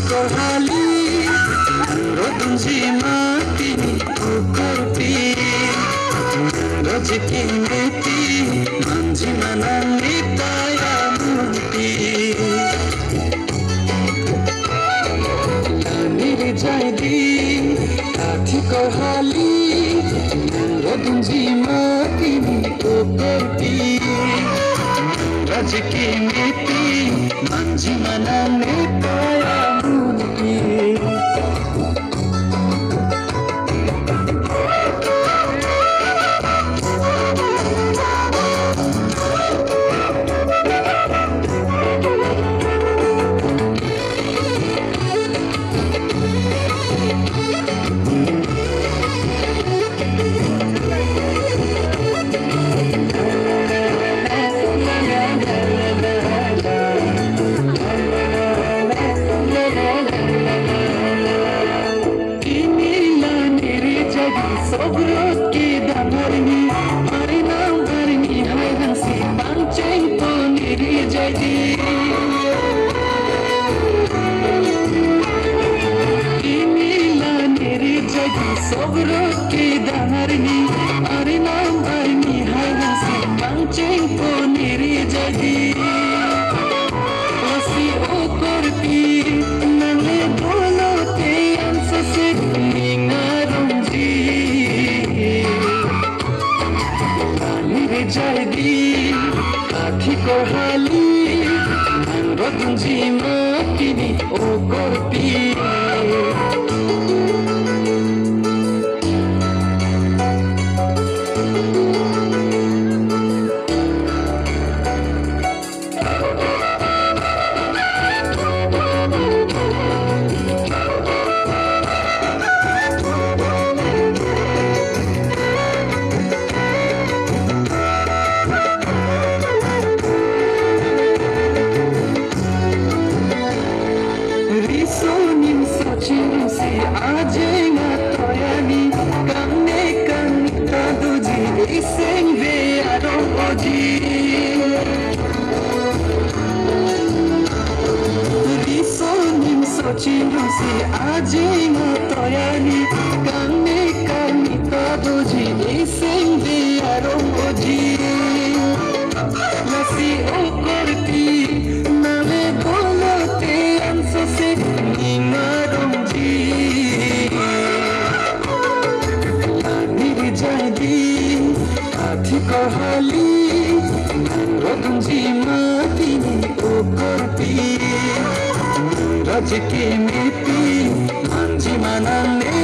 kohali rodunji mati ukurti rojki meti manji manani taya munti niri jaidi athi kohali rodunji mati ukurti rojki meti manji manani taya munti Sobrotki damarni arina arni haydasi panchai to niri jadi imila niri jadi sobrotki damarni arina arni haydasi panchai to niri jadi wasi okorti nale dolote ansase ningarumji jadi athi kohali rodunji matini okorti Risonim sochin si ajenga toyani kanne kanka duji iseng ve aro oji Risonim sochin si ajenga toyani kanne kanka duji iseng ve aro oji Nasi okorti name bolote ansase ningarumji niri jadi athi kohali rodunji matini ukurti rajki miti manji manane